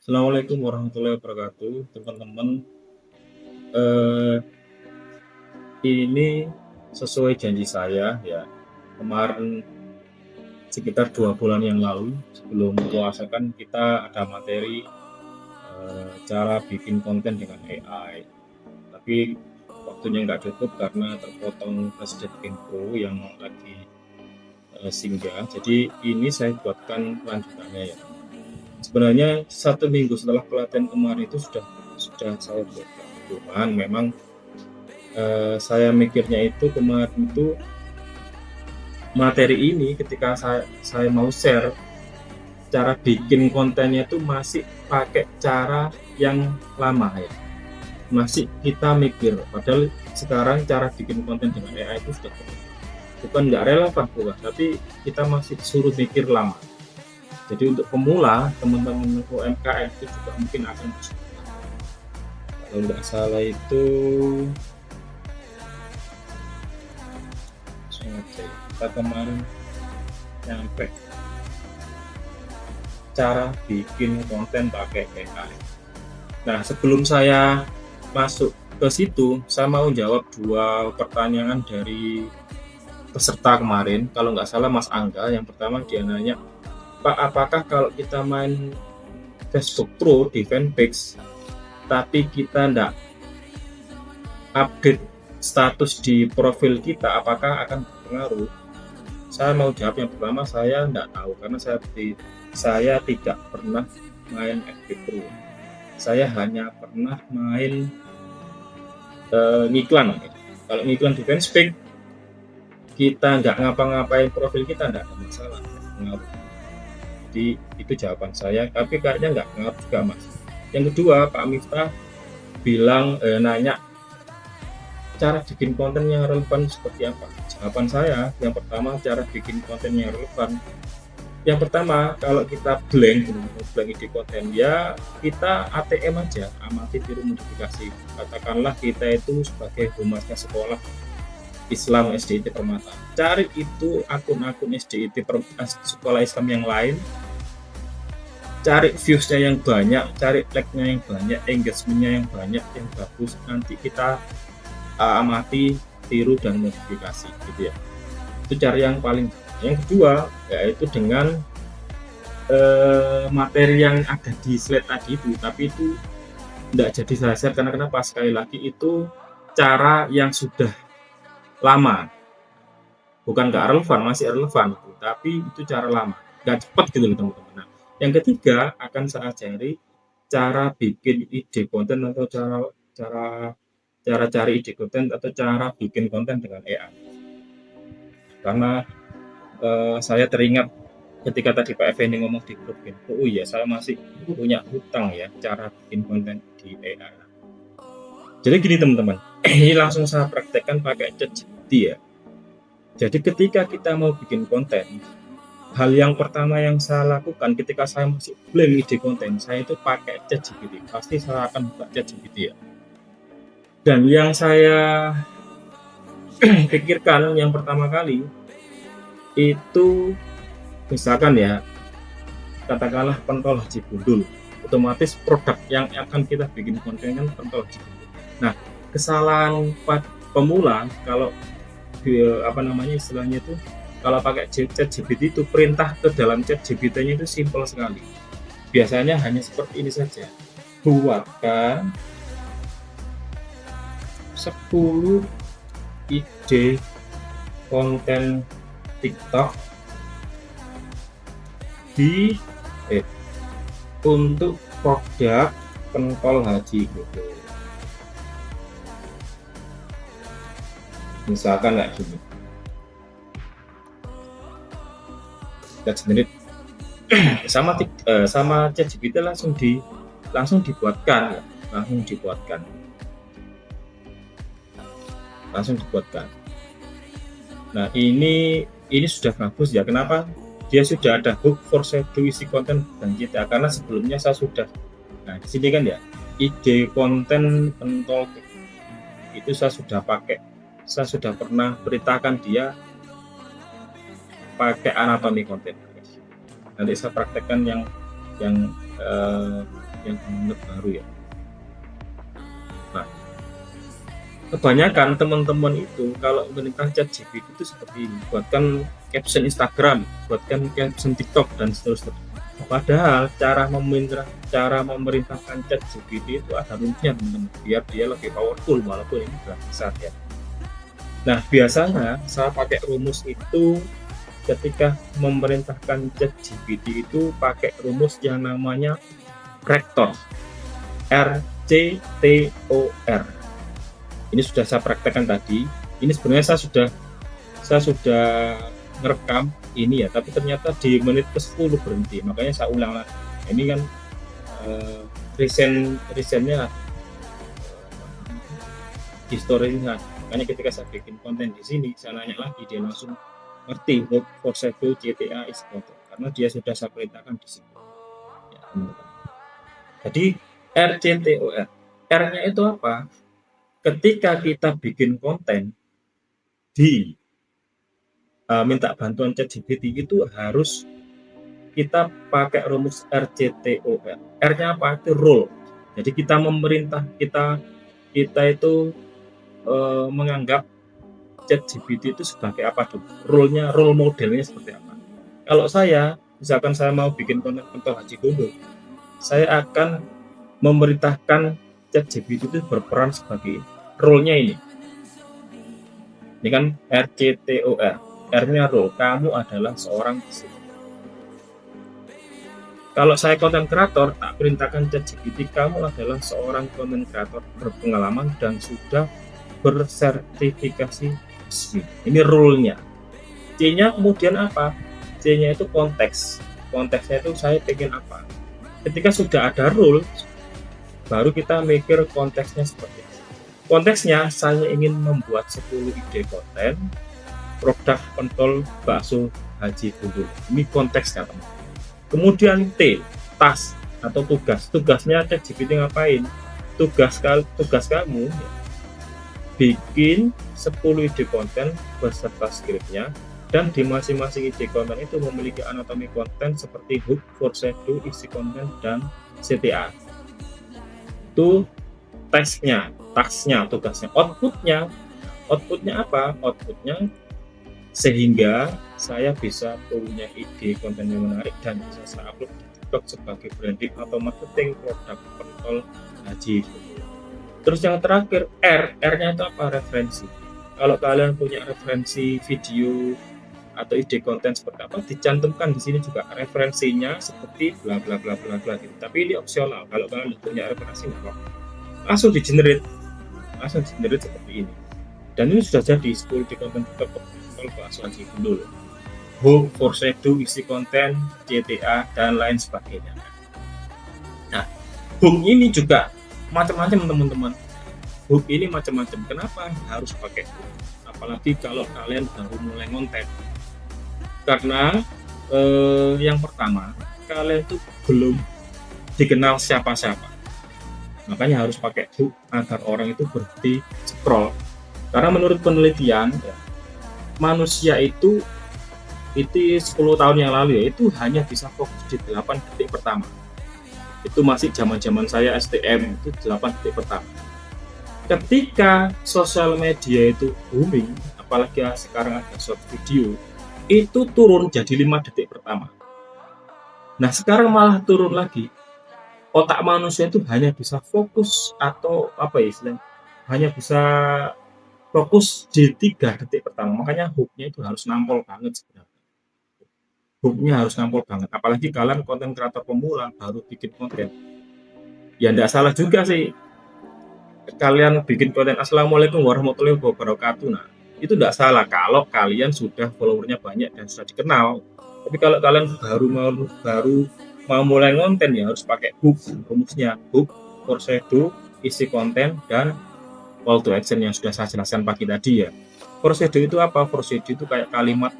Assalamualaikum warahmatullahi wabarakatuh, teman-teman. Eh, ini sesuai janji saya ya. Kemarin sekitar 2 bulan yang lalu sebelum puasa kan kita ada materi cara bikin konten dengan AI. Tapi waktunya nggak cukup karena terpotong Presiden Pro yang lagi singgah. Jadi ini saya buatkan lanjutannya ya. Sebenarnya 1 minggu setelah pelatihan kemarin itu sudah saya buatkan. Cuman memang saya mikirnya itu kemarin itu materi ini ketika saya mau share cara bikin kontennya itu masih pakai cara yang lama ya, masih kita mikir, padahal sekarang cara bikin konten dengan AI itu sudah bukan nggak relevan bukan, tapi kita masih disuruh mikir lama. Jadi untuk pemula teman-teman UMKM itu juga mungkin akan kesulitan. Kalau nggak salah itu kita kemarin nyampe cara bikin konten pakai AI. Nah, sebelum saya masuk ke situ, saya mau jawab 2 pertanyaan dari peserta kemarin. Kalau nggak salah Mas Angga, yang pertama dia nanya, Pak, apakah kalau kita main Facebook Pro di fanpage, tapi kita nggak update status di profil kita, apakah akan berpengaruh? Saya mau jawab yang pertama, saya nggak tahu karena saya tidak pernah main FB Pro. Saya hanya pernah main ngiklan. Kalau ngiklan di fanspage, kita nggak ngapa-ngapain profil kita nggak ada masalah. Jadi itu jawaban saya, tapi kayaknya nggak ngaruh juga Mas. Yang kedua, Pak Miftah bilang nanya cara bikin konten yang relevan seperti apa. Jawaban saya, yang pertama cara bikin konten yang relevan. Yang pertama, kalau kita blank ide konten, ya kita ATM aja, amati tiru modifikasi. Katakanlah kita itu sebagai humasnya sekolah Islam SDIT Permata. Cari itu akun-akun SDIT sekolah Islam yang lain, cari views-nya yang banyak, cari like-nya yang banyak, engagement-nya yang banyak, yang bagus. Nanti kita amati, tiru, dan modifikasi gitu ya. Itu cara yang paling. Yang kedua yaitu dengan materi yang ada di slide tadi itu, tapi itu tidak jadi saya share karena kenapa? Sekali lagi itu cara yang sudah lama, bukan nggak relevan, masih relevan, tapi itu cara lama, nggak cepat gitu loh teman-teman. Nah, yang ketiga akan saya ajari cara bikin ide konten atau cara cari ide konten atau cara bikin konten dengan AI. Karena saya teringat ketika tadi Pak Effendi ngomong di grup info, oh iya saya masih punya hutang ya cara bikin konten di AI. Jadi gini teman-teman, ini langsung saya praktekkan pakai ChatGPT ya. Jadi ketika kita mau bikin konten, hal yang pertama yang saya lakukan ketika saya masih blank ide konten, saya itu pakai ChatGPT. Pasti saya akan buka ChatGPT ya. Dan yang saya pikirkan yang pertama kali itu misalkan ya, katakanlah pentol Haji Gundul, otomatis produk yang akan kita bikin konten kan pentol Haji Gundul. Nah, kesalahan pemula kalau istilahnya itu kalau pakai ChatGPT itu perintah ke dalam ChatGPT-nya itu simpel sekali. Biasanya hanya seperti ini saja. Buatkan 10 ide konten TikTok untuk produk pentol Haji Gundul. Misalkan kayak gini. Dan menit sama ChatGPT langsung dibuatkan ya, langsung dibuatkan. Nah, ini sudah bagus ya. Kenapa? Dia sudah ada hook for shadow isi konten dan kita, karena sebelumnya saya sudah. Nah, di sini kan ya, ide konten pentol itu saya sudah pernah beritakan dia pakai anatomi konten. Nanti saya praktekkan yang yang benar baru ya. Nah, kebanyakan teman-teman itu kalau menggunakan ChatGPT itu seperti ini, buatkan caption Instagram, buatkan caption TikTok dan seterusnya. Padahal cara memerintahkan ChatGPT itu ada rumusnya teman-teman, biar dia lebih powerful walaupun ini gratisan ya. Nah, biasanya saya pakai rumus itu ketika memerintahkan ChatGPT itu pakai rumus yang namanya Rector, RCTOR. Ini sudah saya praktekkan tadi. Ini sebenarnya saya sudah ngerekam ini ya, tapi ternyata di menit ke-10 berhenti. Makanya saya ulang lagi. Ini kan recentnya historinya. Makanya ketika saya bikin konten di sini, saya nanya lagi, dia langsung ngerti hook, foreshadow, CTA, is content, karena dia sudah saya perintahkan di sini. Ya, teman-teman. Jadi RCTOR, R-nya itu apa? Ketika kita bikin konten di minta bantuan ChatGPT itu harus kita pakai rumus RCTOR. R-nya apa? Itu role. Jadi kita memerintah, kita itu menganggap ChatGPT itu sebagai apa tuh? Role modelnya seperti apa? Kalau saya, misalkan saya mau bikin konten untuk Haji Gondo, saya akan memerintahkan ChatGPT itu berperan sebagai role-nya ini. Ini kan RCTOR. R-nya role. Kamu adalah seorang desainer. Kalau saya konten kreator, tak perintahkan ChatGPT, kamu adalah seorang konten kreator berpengalaman dan sudah bersertifikasi resmi. Ini role-nya. C-nya kemudian apa? C-nya itu konteks. Konteksnya itu saya pengen apa? Ketika sudah ada role, baru kita mikir konteksnya seperti apa. Konteksnya saya ingin membuat 10 ide konten produk pentol bakso Haji Gondo. Ini konteksnya teman. Kemudian T, task atau tugas. Tugasnya ChatGPT ngapain? Tugas kamu ya, bikin 10 ide konten beserta skripnya, dan di masing-masing ide konten itu memiliki anatomi konten seperti hook, foreshadow, isi konten, dan CTA. Itu tasknya, tugasnya. Outputnya apa? Outputnya sehingga saya bisa punya ide konten yang menarik dan bisa saya upload di TikTok sebagai branding atau marketing produk pentol Haji. Terus yang terakhir R-nya itu apa? Referensi. Kalau kalian punya referensi video atau ide konten seperti apa, dicantumkan di sini juga referensinya seperti bla bla bla bla bla gitu. Tapi ini opsional. Kalau kalian punya referensi langsung di generate seperti ini. Dan ini sudah jadi 10 ide konten TikTok bakso Haji Gondo. Hook, foreshadow, isi konten, CTA, dan lain sebagainya. Nah, hook ini juga macam-macam teman-teman. Hook ini macam-macam. Kenapa harus pakai hook? Apalagi kalau kalian baru mulai konten. Karena yang pertama, kalian itu belum dikenal siapa-siapa. Makanya harus pakai hook agar orang itu berhenti scroll. Karena menurut penelitian ya, manusia itu 10 tahun yang lalu ya, itu hanya bisa fokus di 8 detik pertama. Itu masih zaman-zaman saya STM, itu 8 detik pertama. Ketika sosial media itu booming, apalagi sekarang ada short video, itu turun jadi 5 detik pertama. Nah, sekarang malah turun lagi. Otak manusia itu hanya bisa fokus atau apa ya istilahnya, hanya bisa fokus di 3 detik pertama. Makanya hooknya itu harus nampol banget sebenarnya. Hooknya harus nampol banget. Apalagi kalian konten kreator pemula baru bikin konten. Ya enggak salah juga sih kalian bikin konten Assalamualaikum warahmatullahi wabarakatuh. Nah, itu enggak salah kalau kalian sudah followernya banyak dan sudah dikenal. Tapi kalau kalian baru mau mulai konten ya harus pakai hook. Rumusnya hook, foreshadow, isi konten, dan call to action yang sudah saya jelaskan pagi tadi ya. Foreshadow itu apa? Foreshadow itu kayak kalimat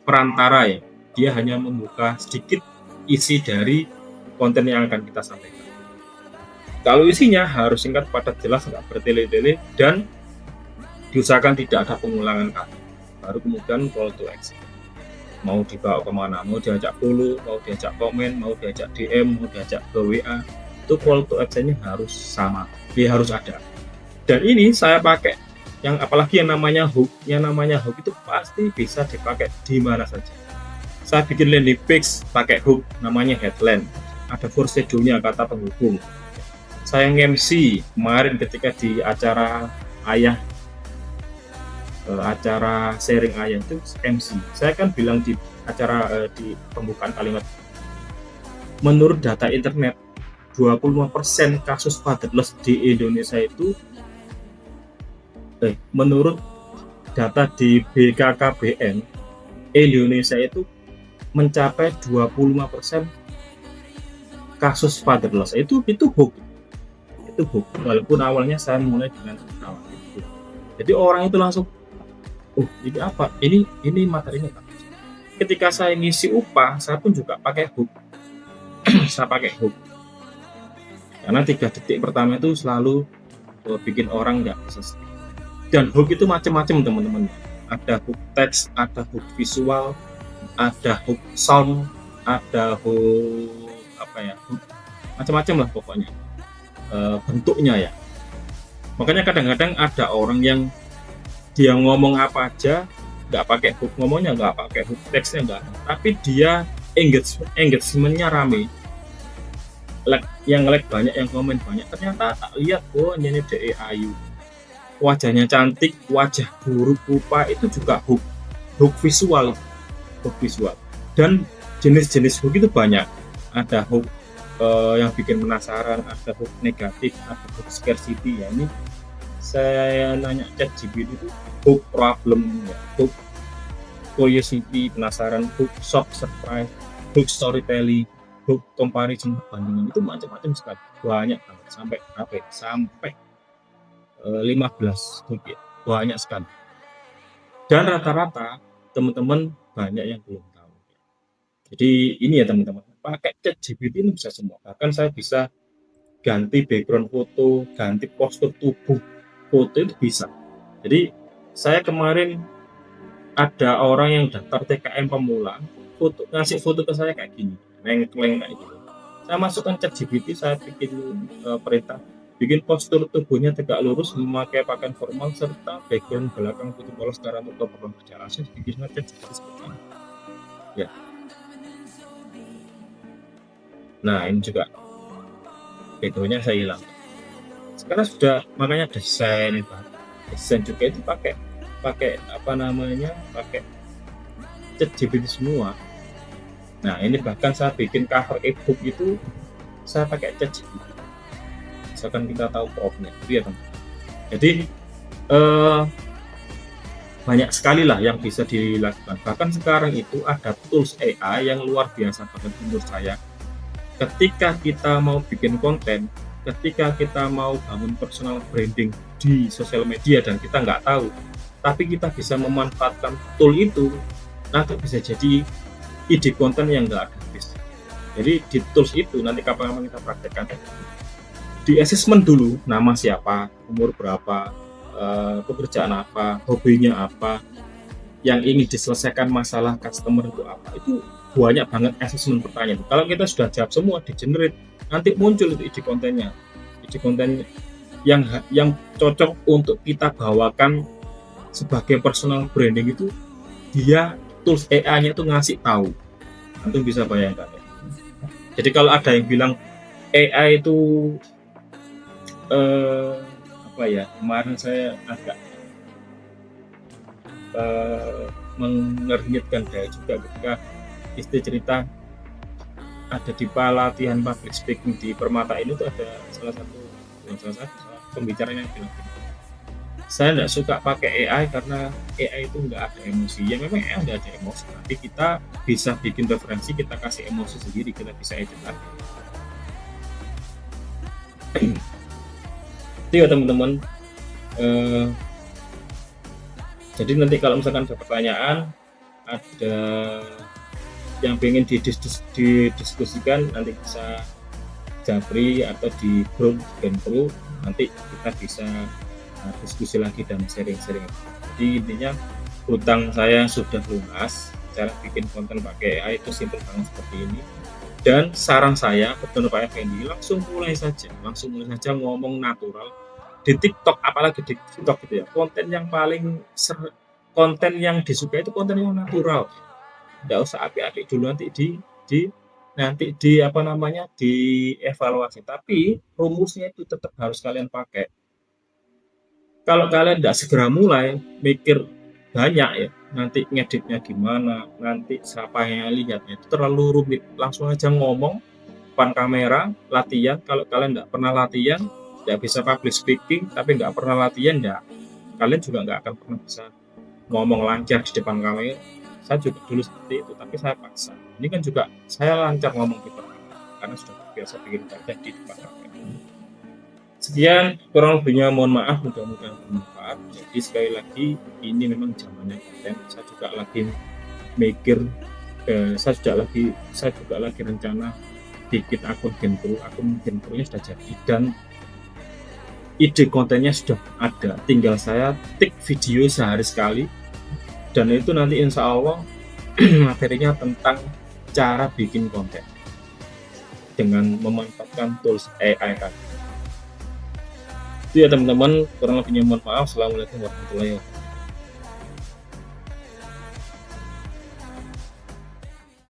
perantara ya. Dia hanya membuka sedikit isi dari konten yang akan kita sampaikan. Kalau isinya harus singkat, padat, jelas, nggak bertele-tele, dan diusahakan tidak ada pengulangan kata. Baru kemudian call to action. mau dibawa kemana, mau diajak follow, mau diajak komen, mau diajak DM, mau diajak ke WA, itu call to action-nya harus sama, dia harus ada. Dan ini saya pakai yang apalagi yang namanya hook itu pasti bisa dipakai di mana saja. Saya bikin landing page pakai hook namanya headline, ada foreshadow-nya, kata penghubung. Saya nge-MC kemarin ketika di acara ayah, acara sharing ayah itu MC. Saya kan bilang di acara di pembukaan kalimat, menurut data internet 25% kasus fatherless di Indonesia itu menurut data di BKKBN Indonesia itu mencapai 25% kasus fatherless. Itu hook. Itu hook. Walaupun awalnya saya mulai dengan itu. Jadi orang itu langsung, oh ini apa? Ini materinya Pak. Ketika saya ngisi upah, saya pun juga pakai hook. Saya pakai hook. Karena 3 detik pertama itu selalu bikin orang nggak bisa skip. Dan hook itu macam-macam teman-teman. Ada hook teks, ada hook visual, ada hook sound, ada hook hook macam-macam lah pokoknya bentuknya ya. Makanya kadang-kadang ada orang yang dia ngomong apa aja nggak pakai hook, ngomongnya nggak pakai hook, teksnya nggak, tapi dia engagementnya rame, yang like banyak, yang komen banyak. Ternyata tak lihat, oh ini DE ayu, wajahnya cantik, wajah buruk rupa, itu juga hook visual. Dan jenis-jenis hook itu banyak. Ada hook yang bikin penasaran, ada hook negatif, ada hook scarcity. Ya ini saya nanya ChatGPT itu hook problem, ya, hook curiosity, penasaran, hook shock, surprise, hook storytelling, hook comparison, perbandingan, itu macam-macam sekali, banyak banget, sampai 15 hook ya, banyak sekali. Dan rata-rata teman-teman banyak yang belum tahu. Jadi ini ya teman-teman, pakai ChatGPT ini bisa semua. Bahkan saya bisa ganti background foto, ganti postur tubuh foto, itu bisa. Jadi saya kemarin ada orang yang daftar TKM pemula, ngasih foto ke saya kayak gini, nengkleng kayak gitu. Saya masukkan ChatGPT, saya bikin perintah, bikin postur tubuhnya tegak lurus, memakai pakaian formal, serta background belakang putih polos secara untuk perlu berjalan. Saya bikin ChatGPT seperti ini. Ya. Nah ini juga backgroundnya saya hilang. Sekarang sudah, makanya desain juga itu pakai pakai ChatGPT semua. Nah ini bahkan saya bikin cover ebook itu saya pakai ChatGPT. Misalkan kita tahu propnya, itu ya teman. Jadi banyak sekali lah yang bisa dilakukan. Bahkan sekarang itu ada tools AI yang luar biasa banget menurut saya. Ketika kita mau bikin konten, ketika kita mau bangun personal branding di sosial media dan kita nggak tahu, tapi kita bisa memanfaatkan tool itu, nanti bisa jadi ide konten yang nggak ada habis. Jadi di tools itu nanti kapan-kapan kita praktekkan, di assessment dulu, nama siapa, umur berapa, pekerjaan apa, hobinya apa, yang ingin diselesaikan masalah customer itu apa. Itu banyak banget assessment pertanyaan. Kalau kita sudah jawab semua, di generate, nanti muncul itu ide konten yang cocok untuk kita bawakan sebagai personal branding. Itu dia tools AI-nya itu ngasih tahu. Nanti bisa bayangkan ya. Jadi kalau ada yang bilang AI itu kemarin saya agak mengernyitkan daya juga ketika istri cerita ada di pelatihan public speaking di Permata ini tuh ada salah satu pembicara yang bilang, saya nggak suka pakai AI karena AI itu nggak ada emosi. Ya memang AI nggak ada emosi, tapi kita bisa bikin referensi, kita kasih emosi sendiri, kita bisa edit lagi. Itu ya teman-teman. Jadi nanti kalau misalkan ada pertanyaan, ada yang pengen didiskusikan, nanti bisa japri atau di grup Genpro, nanti kita bisa diskusi lagi dan sharing-sharing. Jadi intinya hutang saya sudah lunas, cara bikin konten pakai AI itu simpel banget seperti ini. Dan saran saya betul Pak Effendi, langsung mulai saja ngomong natural di TikTok, apalagi di TikTok gitu ya. Konten yang disukai itu konten yang natural. Nggak usah apik-apik dulu, nanti di apa namanya, dievaluasi. Tapi rumusnya itu tetap harus kalian pakai. Kalau kalian nggak segera mulai, mikir banyak ya, nanti ngeditnya gimana, nanti siapa yang lihatnya, itu terlalu rumit. Langsung aja ngomong depan kamera, latihan. Kalau kalian nggak pernah latihan, nggak bisa public speaking, tapi nggak pernah latihan, ya kalian juga nggak akan pernah bisa ngomong lancar di depan kamera. Saya juga dulu seperti itu, tapi saya paksa. Ini kan juga saya lancar ngomong di depan kamera, karena sudah terbiasa bikin konten di depan kamera. Sekian kurang lebihnya, mohon maaf, mudah-mudahan bermanfaat. Jadi sekali lagi, ini memang zamannya konten. Saya juga lagi mikir, saya juga lagi rencana bikin akun Genpro-nya sudah jadi, dan ide kontennya sudah ada, tinggal saya tik video sehari sekali, dan itu nanti insya Allah materinya tentang cara bikin konten dengan memanfaatkan tools AI tadi. Itu ya teman-teman, kurang lebihnya mohon maaf. Assalamualaikum warahmatullahi wabarakatuh.